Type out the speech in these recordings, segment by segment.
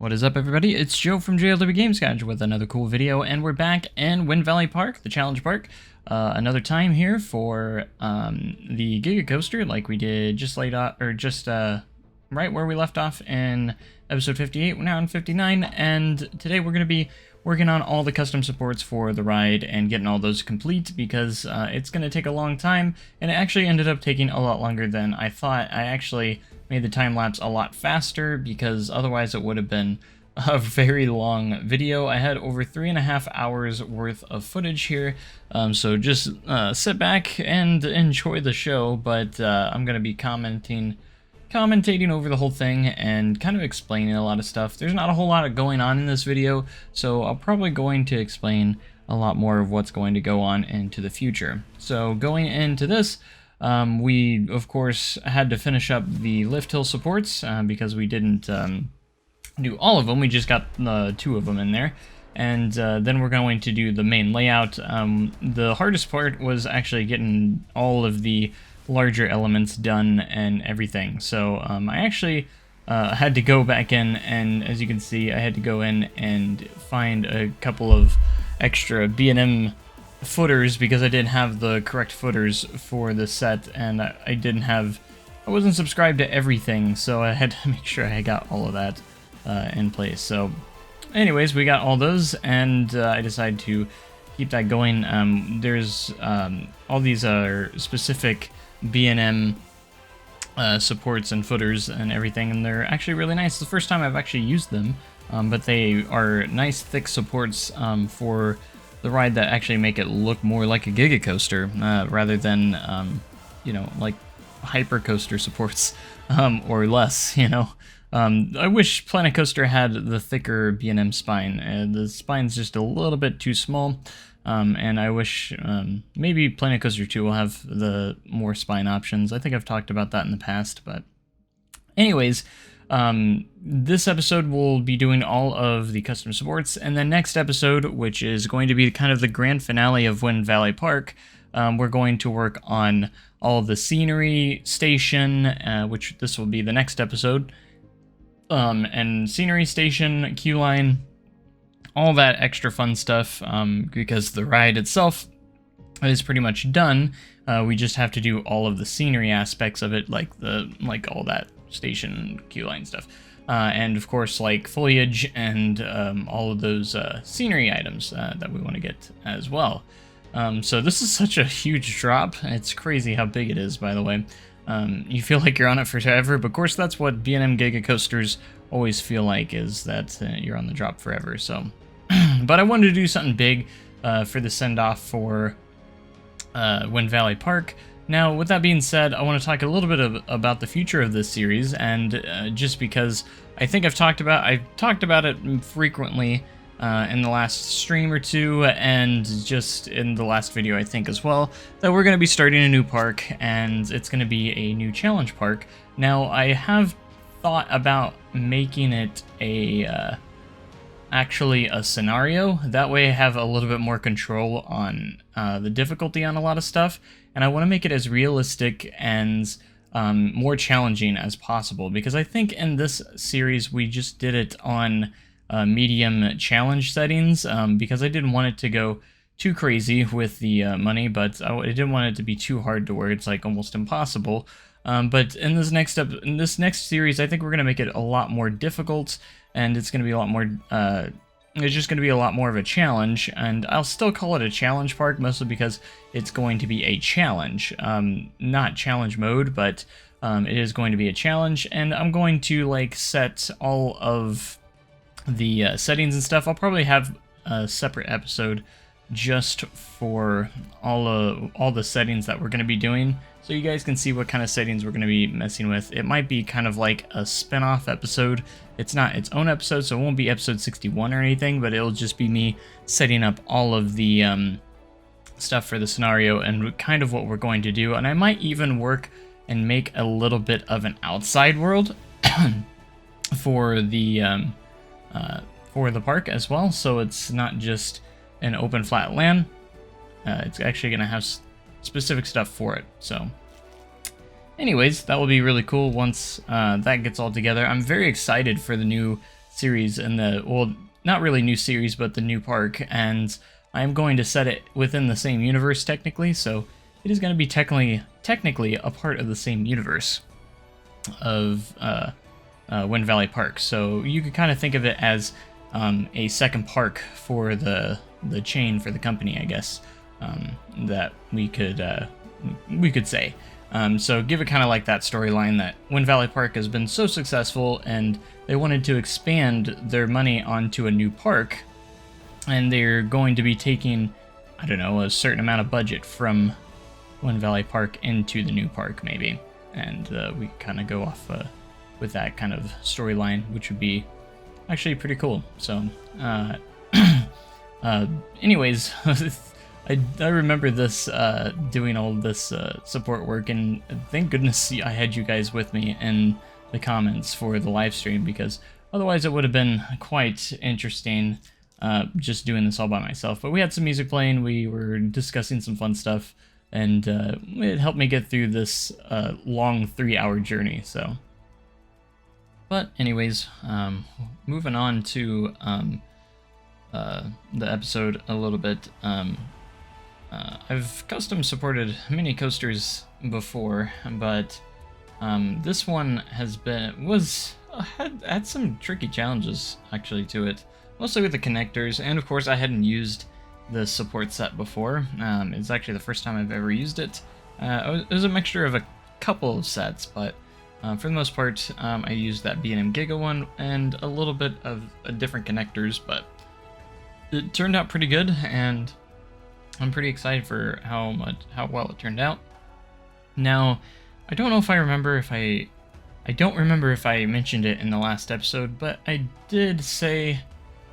What is up, everybody? It's Joe from JLW Games Guide with another cool video, and we're back in Wind Valley Park, the Challenge Park. Another time here for the Giga Coaster, like we did just right where we left off in episode 58. We're now in 59, and today we're going to be working on all the custom supports for the ride and getting all those complete because it's going to take a long time, and it actually ended up taking a lot longer than I thought. I actually made the time lapse a lot faster because otherwise it would have been a very long video. I had over 3.5 hours worth of footage here, so just sit back and enjoy the show, but I'm going to be commentating over the whole thing and kind of explaining a lot of stuff. There's not a whole lot going on in this video, so I'm probably going to explain a lot more of what's going to go on into the future. So going into this, we of course had to finish up the lift hill supports because we didn't do all of them. We just got 2 of them in there, and then we're going to do the main layout. The hardest part was actually getting all of the larger elements done and everything. So I actually had to go back in, and as you can see, I had to go in and find a couple of extra B&M footers because I didn't have the correct footers for the set, and I wasn't subscribed to everything, so I had to make sure I got all of that in place. So anyways, we got all those, and I decided to keep that going. There's all these are specific B&M supports and footers and everything, and they're actually really nice. It's the first time I've actually used them, but they are nice thick supports for the ride that actually make it look more like a Giga Coaster rather than you know, like hyper coaster supports or less, you know. I wish Planet Coaster had the thicker B&M spine. The spine's just a little bit too small, and I wish maybe Planet Coaster 2 will have the more spine options. I think I've talked about that in the past, but anyways, this episode will be doing all of the custom supports, and the next episode, which is going to be kind of the grand finale of Wind Valley Park, we're going to work on all of the scenery station, which this will be the next episode. And scenery station, queue line, all that extra fun stuff, because the ride itself is pretty much done. We just have to do all of the scenery aspects of it, like all that station queue line stuff, and of course like foliage and all of those scenery items that we want to get as well. So this is such a huge drop. It's crazy how big it is, by the way. You feel like you're on it forever, but of course that's what B&M Giga Coasters always feel like, is that you're on the drop forever. So, but I wanted to do something big for the send-off for Wind Valley Park. Now, with that being said, I want to talk a little bit about the future of this series, and just because I think I've talked about it frequently in the last stream or two, and just in the last video I think as well, that we're going to be starting a new park, and it's going to be a new challenge park. Now, I have thought about making it actually a scenario. That way I have a little bit more control on the difficulty on a lot of stuff, and I want to make it as realistic and more challenging as possible, because I think in this series we just did it on medium challenge settings, because I didn't want it to go too crazy with the money, but I didn't want it to be too hard to where it's like almost impossible. But in this next series, I think we're gonna make it a lot more difficult, and it's gonna be a lot more. It's just gonna be a lot more of a challenge, and I'll still call it a challenge park, mostly because it's going to be a challenge, not challenge mode, but it is going to be a challenge, and I'm going to like set all of the settings and stuff. I'll probably have a separate episode just for all the settings that we're going to be doing, so you guys can see what kind of settings we're going to be messing with. It might be kind of like a spin-off episode. It's not its own episode, so it won't be episode 61 or anything, but it'll just be me setting up all of the stuff for the scenario and kind of what we're going to do. And I might even work and make a little bit of an outside world for the park as well, so it's not just an open flat land. It's actually going to have specific stuff for it. So anyways, that will be really cool once that gets all together. I'm very excited for the new series in the, well, not really new series, but the new park, and I'm going to set it within the same universe technically, so it is going to be technically a part of the same universe of Wind Valley Park. So you could kind of think of it as a second park for the chain, for the company, I guess, that we could say. So give it kind of like that storyline that Wind Valley Park has been so successful and they wanted to expand their money onto a new park, and they're going to be taking, I don't know, a certain amount of budget from Wind Valley Park into the new park maybe, and we kind of go off with that kind of storyline, which would be actually pretty cool. So anyways, I remember this, doing all this support work, and thank goodness I had you guys with me in the comments for the live stream, because otherwise it would have been quite interesting just doing this all by myself. But we had some music playing, we were discussing some fun stuff, and it helped me get through this long 3-hour journey. So, but anyways, moving on to the episode a little bit. I've custom supported mini coasters before, but this one had some tricky challenges actually to it, mostly with the connectors, and of course I hadn't used the support set before. It's actually the first time I've ever used it. It was a mixture of a couple of sets, but for the most part I used that B&M Giga one and a little bit of different connectors, but it turned out pretty good, and I'm pretty excited for how well it turned out. Now, I don't know if I remember if I don't remember if I mentioned it in the last episode, but I did say,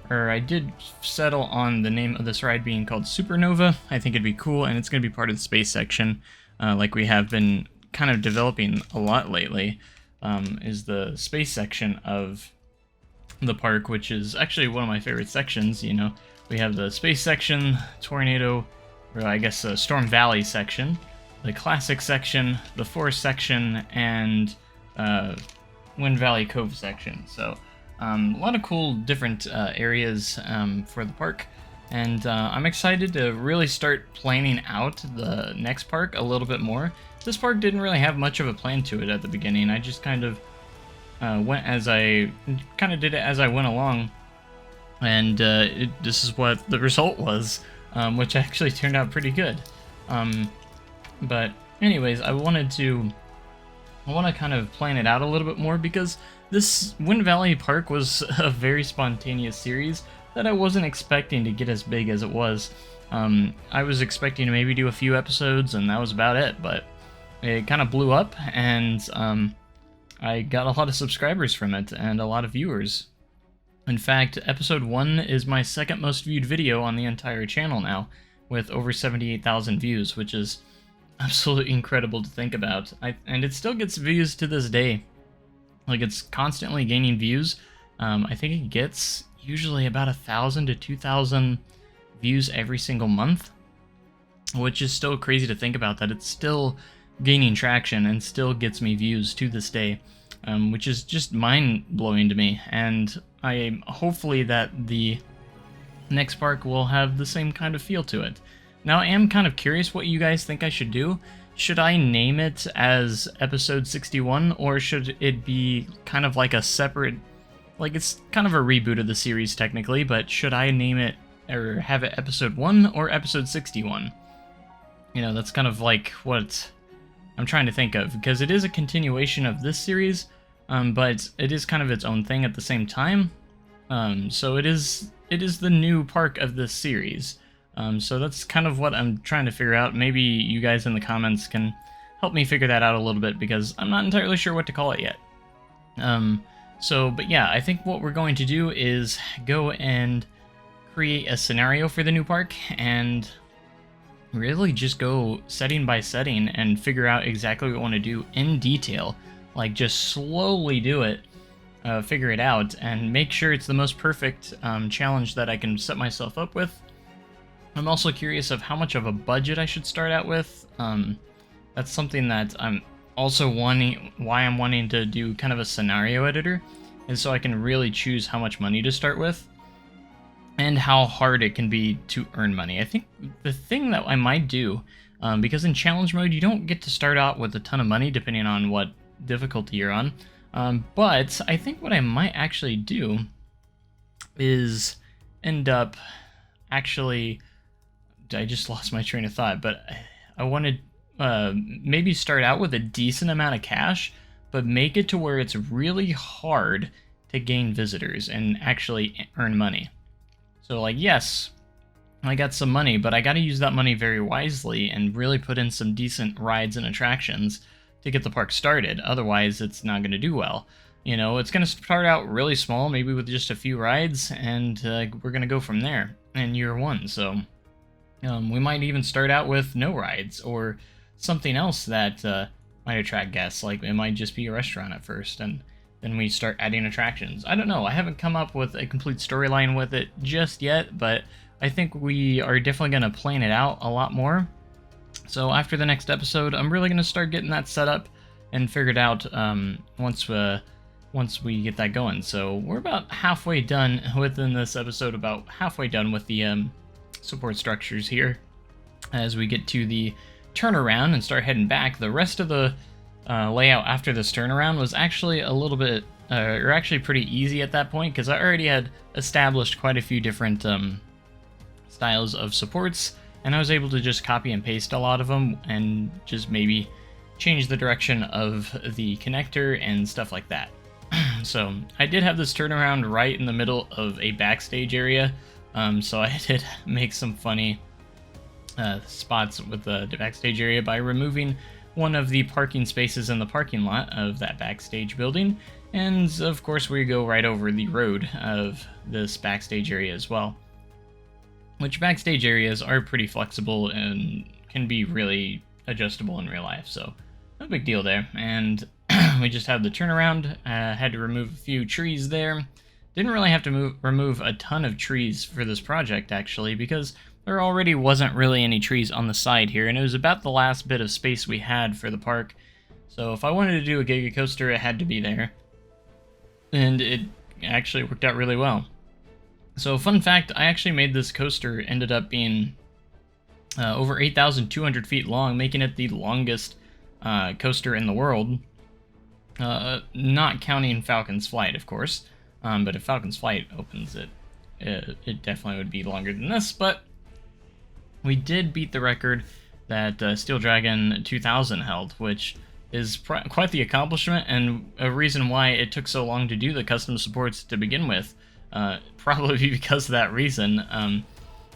or I did settle on the name of this ride being called Supernova. I think it'd be cool, and it's going to be part of the space section, like we have been kind of developing a lot lately, is the space section of the park, which is actually one of my favorite sections. You know, we have the space section, tornado, or I guess the Storm Valley section, the classic section, the forest section, and Wind Valley Cove section. So a lot of cool different areas for the park, and I'm excited to really start planning out the next park a little bit more. This park didn't really have much of a plan to it at the beginning. I just kind of did it as I went along, and this is what the result was, which actually turned out pretty good. But anyways, I want to kind of plan it out a little bit more, because this Wind Valley Park was a very spontaneous series that I wasn't expecting to get as big as it was. I was expecting to maybe do a few episodes and that was about it, but it kind of blew up, and I got a lot of subscribers from it and a lot of viewers. In fact, episode 1 is my second most viewed video on the entire channel now, with over 78,000 views, which is absolutely incredible to think about. And it still gets views to this day. Like, it's constantly gaining views. I think it gets usually about 1,000 to 2,000 views every single month, which is still crazy to think about, that it's still gaining traction and still gets me views to this day, which is just mind-blowing to me. And I hopefully that the next park will have the same kind of feel to it. Now, I am kind of curious what you guys think I should do. Should I name it as episode 61, or should it be kind of like a separate, like it's kind of a reboot of the series technically, but should I name it or have it episode 1 or episode 61? You know, that's kind of like what I'm trying to think of, because it is a continuation of this series, but it is kind of its own thing at the same time. So it is the new park of this series. So that's kind of what I'm trying to figure out. Maybe you guys in the comments can help me figure that out a little bit, because I'm not entirely sure what to call it yet. But yeah, I think what we're going to do is go and create a scenario for the new park, and really just go setting by setting and figure out exactly what we want to do in detail. Like, just slowly do it, figure it out, and make sure it's the most perfect challenge that I can set myself up with. I'm also curious of how much of a budget I should start out with. That's something that I'm also wanting to do, kind of a scenario editor, and so I can really choose how much money to start with and how hard it can be to earn money. I think the thing that I might do, because in challenge mode you don't get to start out with a ton of money depending on what difficulty you're on, but I think what I might actually do is end up actually, I just lost my train of thought, but I wanted maybe start out with a decent amount of cash, but make it to where it's really hard to gain visitors and actually earn money. So like, yes, I got some money, but I got to use that money very wisely and really put in some decent rides and attractions to get the park started. Otherwise, it's not going to do well. You know, it's going to start out really small, maybe with just a few rides, and we're going to go from there in year one. So we might even start out with no rides or something else that might attract guests. Like it might just be a restaurant at first, and then we start adding attractions. I don't know. I haven't come up with a complete storyline with it just yet, but I think we are definitely going to plan it out a lot more. So after the next episode, I'm really going to start getting that set up and figured out once we get that going. So we're about halfway done within this episode, about halfway done with the support structures here. As we get to the turnaround and start heading back, the rest of the layout after this turnaround was actually a little bit, or actually pretty easy at that point, because I already had established quite a few different styles of supports, and I was able to just copy and paste a lot of them and just maybe change the direction of the connector and stuff like that. So I did have this turnaround right in the middle of a backstage area, so I did make some funny spots with the backstage area by removing one of the parking spaces in the parking lot of that backstage building, and of course we go right over the road of this backstage area as well, which backstage areas are pretty flexible and can be really adjustable in real life, so no big deal there. And we just had the turnaround, had to remove a few trees there. Didn't really have to remove a ton of trees for this project actually, because there already wasn't really any trees on the side here, and it was about the last bit of space we had for the park. So if I wanted to do a Giga Coaster, it had to be there. And it actually worked out really well. So fun fact, I actually made this coaster, ended up being over 8,200 feet long, making it the longest coaster in the world. Not counting Falcon's Flight, of course. But if Falcon's Flight opens it, it definitely would be longer than this, but we did beat the record that Steel Dragon 2000 held, which is quite the accomplishment, and a reason why it took so long to do the custom supports to begin with. Probably because of that reason,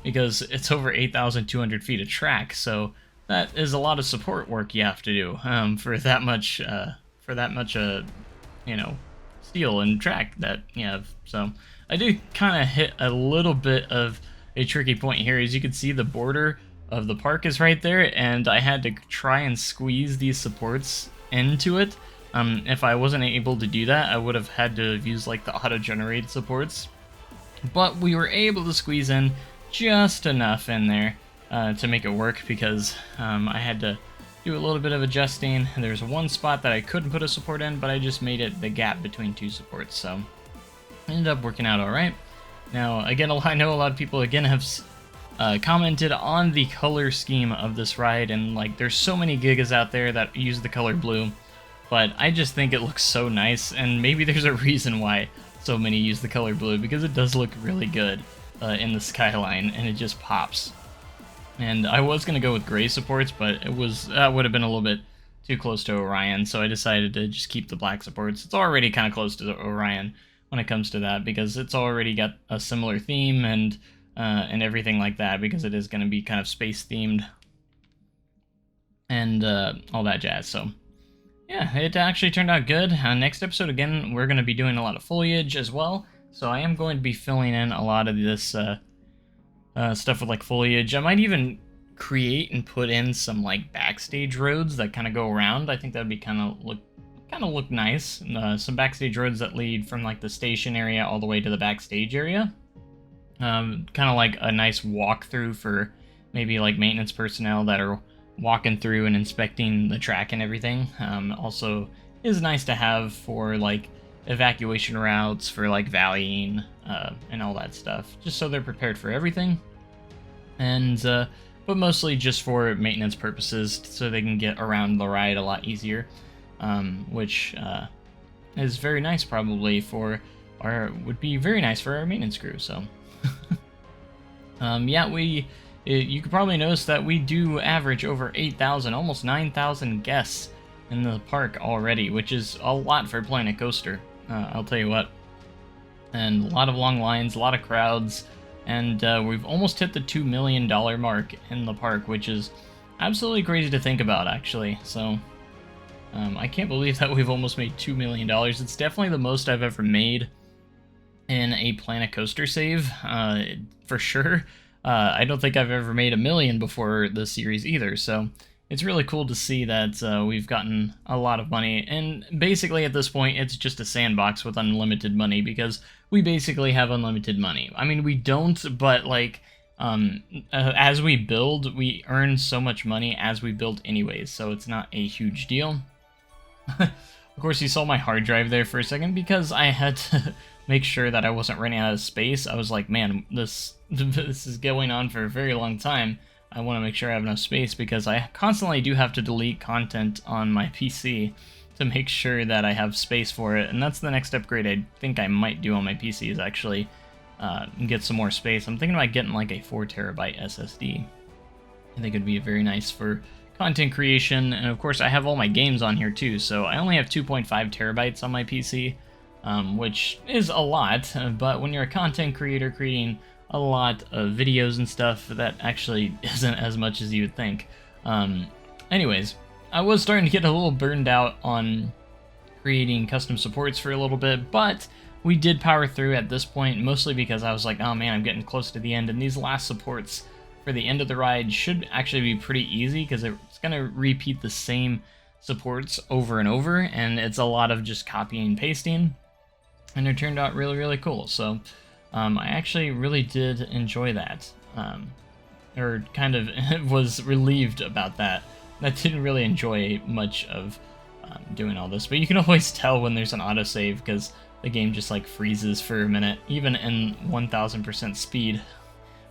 because it's over 8,200 feet of track, so that is a lot of support work you have to do for that much, you know, steel and track that you have. So I did kind of hit a little bit of a tricky point here. As you can see, the border of the park is right there, and I had to try and squeeze these supports into it. If I wasn't able to do that, I would have had to use like the auto-generated supports, but we were able to squeeze in just enough in there to make it work, because I had to do a little bit of adjusting. There's one spot that I couldn't put a support in, but I just made it the gap between two supports, so it ended up working out all right. Now, again, I know a lot of people, again, have commented on the color scheme of this ride, and like, there's so many Gigas out there that use the color blue, but I just think it looks so nice, and maybe there's a reason why so many use the color blue, because it does look really good in the skyline, and it just pops. And I was going to go with gray supports, but that would have been a little bit too close to Orion, so I decided to just keep the black supports. It's already kind of close to Orion when it comes to that, because it's already got a similar theme and everything like that, because it is going to be kind of space themed and all that jazz. So yeah, it actually turned out good. Next episode, again, we're going to be doing a lot of foliage as well, so I am going to be filling in a lot of this stuff with like foliage. I might even create and put in some like backstage roads that kind of go around. I think that'd be kind of look nice. Some backstage roads that lead from like the station area all the way to the backstage area. Kind of like a nice walkthrough for maybe like maintenance personnel that are walking through and inspecting the track and everything. Also is nice to have for like evacuation routes for like valleying and all that stuff, just so they're prepared for everything. And but mostly just for maintenance purposes, so they can get around the ride a lot easier, which is very nice probably for would be very nice for our maintenance crew. So yeah, you could probably notice that we do average over 8,000, almost 9,000 guests in the park already, which is a lot for Planet Coaster, I'll tell you what. And a lot of long lines, a lot of crowds, and we've almost hit the $2 million mark in the park, which is absolutely crazy to think about, actually. So I can't believe that we've almost made $2 million. It's definitely the most I've ever made in a Planet Coaster save, for sure. I don't think I've ever made $1 million before the series either, so it's really cool to see that we've gotten a lot of money. And basically at this point, it's just a sandbox with unlimited money, because we basically have unlimited money. I mean, we don't, but like, as we build, we earn so much money as we build anyways, so it's not a huge deal. Of course, you saw my hard drive there for a second, because I had to make sure that I wasn't running out of space. I was like, man, this is going on for a very long time. I want to make sure I have enough space, because I constantly do have to delete content on my PC to make sure that I have space for it. And that's the next upgrade I think I might do on my PC, is actually get some more space. I'm thinking about getting like a 4 terabyte SSD. I think it'd be very nice for content creation. And of course, I have all my games on here too, so I only have 2.5 terabytes on my PC, which is a lot, but when you're a content creator creating a lot of videos and stuff, that actually isn't as much as you would think. Anyways, I was starting to get a little burned out on creating custom supports for a little bit, but we did power through at this point, mostly because I was like, oh man, I'm getting close to the end, and these last supports for the end of the ride should actually be pretty easy, because it's going to repeat the same supports over and over, and it's a lot of just copying and pasting, and it turned out really, really cool. So I actually really did enjoy that, or kind of was relieved about that. I didn't really enjoy much of doing all this, but you can always tell when there's an autosave, because the game just like freezes for a minute, even in 1000% speed,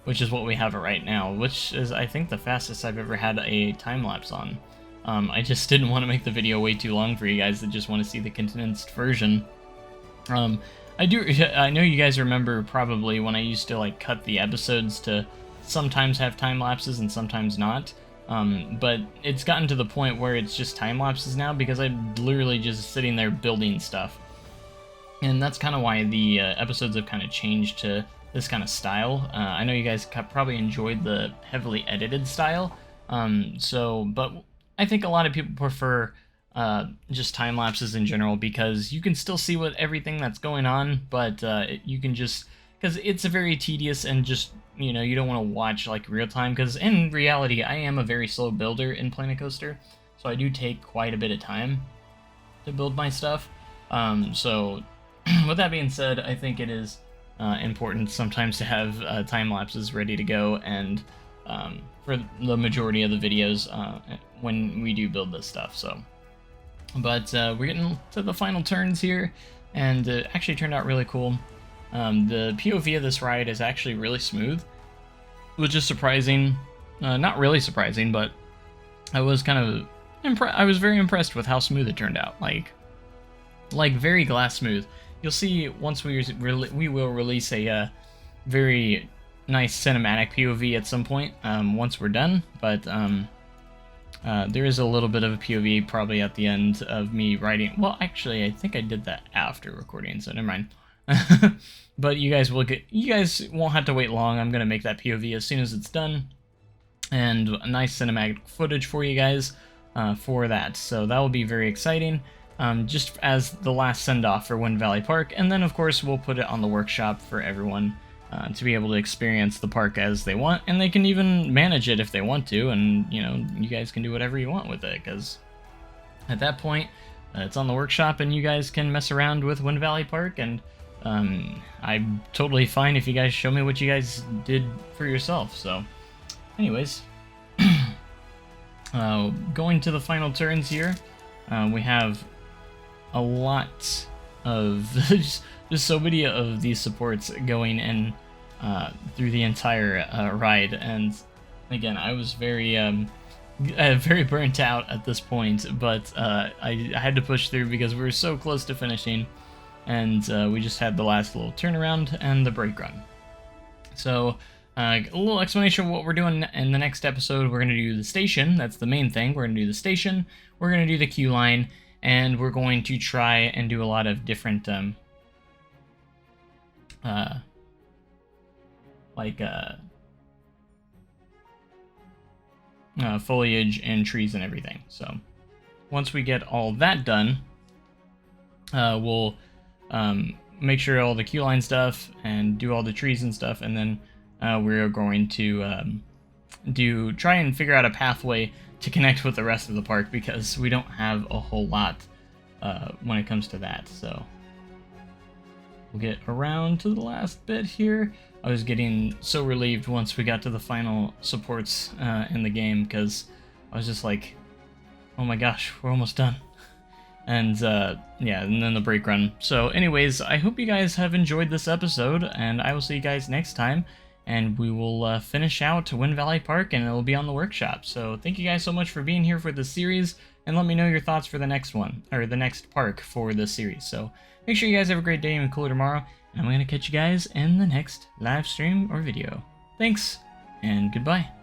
which is what we have it right now, which is, I think, the fastest I've ever had a time-lapse on. I just didn't want to make the video way too long for you guys that just want to see the condensed version. I know you guys remember probably when I used to like cut the episodes to sometimes have time lapses and sometimes not. But it's gotten to the point where it's just time lapses now, because I'm literally just sitting there building stuff. And that's kind of why the episodes have kind of changed to this kind of style. I know you guys probably enjoyed the heavily edited style. But I think a lot of people prefer just time lapses in general, because you can still see everything that's going on, but you can just, because it's a very tedious, and just, you know, you don't want to watch like real time, because in reality I am a very slow builder in Planet Coaster, so I do take quite a bit of time to build my stuff. So with that being said, I think it is important sometimes to have time lapses ready to go, and for the majority of the videos when we do build this stuff. So, but we're getting to the final turns here, and it actually turned out really cool. The POV of this ride is actually really smooth, which is surprising. Not really surprising, but I was kind of I was very impressed with how smooth it turned out. Like very glass smooth. You'll see once we will release a very nice cinematic POV at some point once we're done, but there is a little bit of a POV probably at the end of me writing. Well, actually, I think I did that after recording, so never mind. But you guys won't have to wait long. I'm gonna make that POV as soon as it's done, and a nice cinematic footage for you guys for that. So that will be very exciting. Just as the last send-off for Wind Valley Park, and then of course we'll put it on the workshop for everyone to be able to experience the park as they want, and they can even manage it if they want to, and you know, you guys can do whatever you want with it, because at that point it's on the workshop and you guys can mess around with Wind Valley Park, and I'm totally fine if you guys show me what you guys did for yourself. So anyways, going to the final turns here, we have a lot of just so many of these supports going in through the entire ride, and again, I was very burnt out at this point, but I had to push through because we were so close to finishing, and we just had the last little turnaround and the brake run. So a little explanation of what we're doing in the next episode. We're going to do the station. That's the main thing. We're going to do the station. We're going to do the queue line, and we're going to try and do a lot of different foliage and trees and everything. So once we get all that done, we'll make sure all the queue line stuff and do all the trees and stuff, and then we're going to try and figure out a pathway to connect with the rest of the park, because we don't have a whole lot when it comes to that. So we'll get around to the last bit here. I was getting so relieved once we got to the final supports in the game, because I was just like, oh my gosh, we're almost done. And yeah, and then the brake run. So anyways, I hope you guys have enjoyed this episode, and I will see you guys next time, and we will finish out Wind Valley Park, and it will be on the workshop. So thank you guys so much for being here for this series, and let me know your thoughts for the next one, or the next park for this series. So make sure you guys have a great day and cooler tomorrow, and I'm going to catch you guys in the next live stream or video. Thanks, and goodbye.